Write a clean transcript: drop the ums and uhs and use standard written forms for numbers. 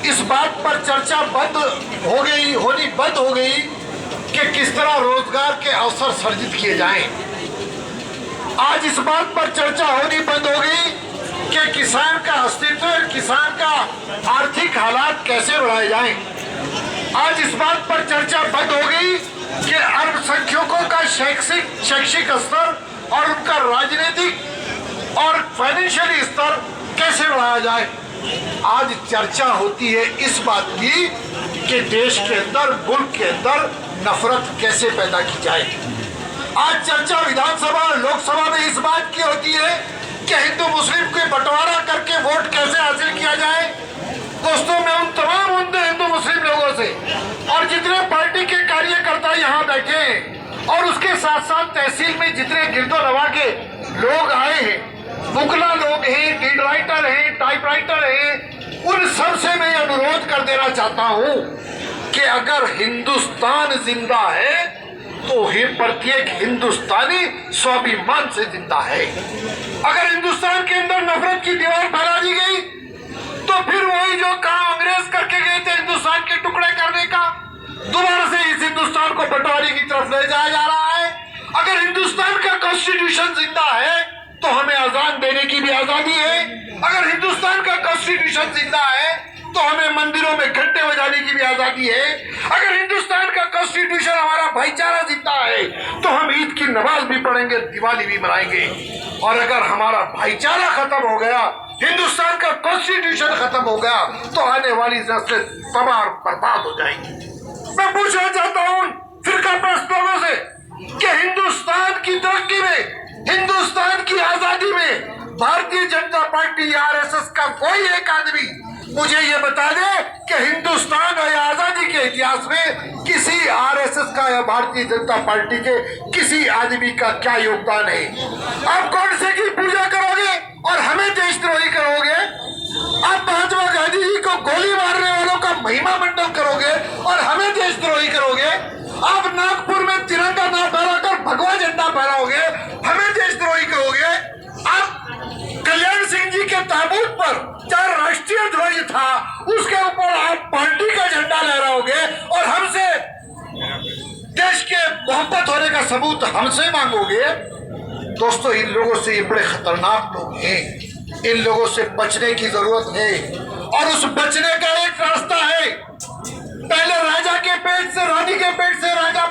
इस बात पर चर्चा होनी बंद हो गई कि किस तरह रोजगार के अवसर सृजित किए जाएं। आज इस बात पर चर्चा होनी बंद हो गई कि किसान का अस्तित्व, किसान का आर्थिक हालात कैसे बढ़ाए जाएं। आज इस बात पर चर्चा बंद हो गई कि अल्पसंख्यकों का शैक्षिक स्तर और उनका राजनीतिक और फाइनेंशियली स्तर कैसे बढ़ाया जाए। आज चर्चा होती है इस बात की कि देश के अंदर, मुल्क के अंदर नफरत कैसे पैदा की जाए। आज चर्चा विधानसभा और लोकसभा में इस बात की होती है कि हिंदू मुस्लिम को बंटवारा करके वोट कैसे हासिल किया जाए। दोस्तों, मैं उन तमाम हिंदू मुस्लिम लोगों से और जितने पार्टी के कार्यकर्ता यहाँ बैठे हैं और उसके साथ साथ तहसील में जितने गिरदोनवा के लोग आए हैं, मुगला लोग हैं, लीड राइटर हैं, टाइप राइटर हैं, उन सब से मैं अनुरोध कर देना चाहता हूं कि अगर हिंदुस्तान जिंदा है तो ही प्रत्येक हिंदुस्तानी स्वाभिमान से जिंदा है। अगर हिंदुस्तान के अंदर नफरत की दीवार फैला दी गई तो फिर वही जो काम अंग्रेज करके गए थे हिंदुस्तान के टुकड़े करने का, दोबारा से इस हिंदुस्तान को बंटवारे की तरफ ले जाया जा रहा है। अगर हिंदुस्तान का कॉन्स्टिट्यूशन जिंदा है तो हमें अजान देने की भी आजादी है। अगर हिंदुस्तान का कॉन्स्टिट्यूशन जिंदा है तो हमें मंदिरों में घंटे बजाने की भी आजादी है। अगर हिंदुस्तान का कॉन्स्टिट्यूशन हमारा भाईचारा जिंदा है तो हम ईद की नमाज भी पढ़ेंगे, दिवाली भी मनाएंगे। और अगर हमारा भाईचारा खत्म हो गया, हिंदुस्तान का कॉन्स्टिट्यूशन खत्म हो गया, तो आने वाली नस्लें तबाह और बर्बाद हो जाएंगी। मैं पूछना चाहता हूं फिरका परस्त लोगों से कि हिंदुस्तान की तरक्की में, हिंदुस्तान की आजादी में भारतीय जनता पार्टी या आरएसएस का कोई एक आदमी मुझे ये बता दे कि हिंदुस्तान और आजादी के इतिहास में किसी आरएसएस का या भारतीय जनता पार्टी के किसी आदमी का क्या योगदान है। आप कौन से की पूजा करोगे और हमें देशद्रोही करोगे। आप महात्मा गांधी जी को गोली मारने वालों का महिमा मंडन करोगे और हमें देशद्रोही करोगे। आप नागपुर में तिरंगा ना फहराकर भगवा झंडा फहराओगे, हमें देशद्रोही करोगे। आप कल्याण सिंह जी के ताबूत पर जहाँ राष्ट्रीय ध्वज था उसके ऊपर आप पार्टी का झंडा लहराओगे और हमसे देश के मोहब्बत होने का सबूत हमसे मांगोगे। दोस्तों, इन लोगों से ये बड़े खतरनाक लोग हैं, इन लोगों से बचने की जरूरत है। और उस बचने का एक रास्ता है, पहले राजा के पेट से, रानी के पेट से राजा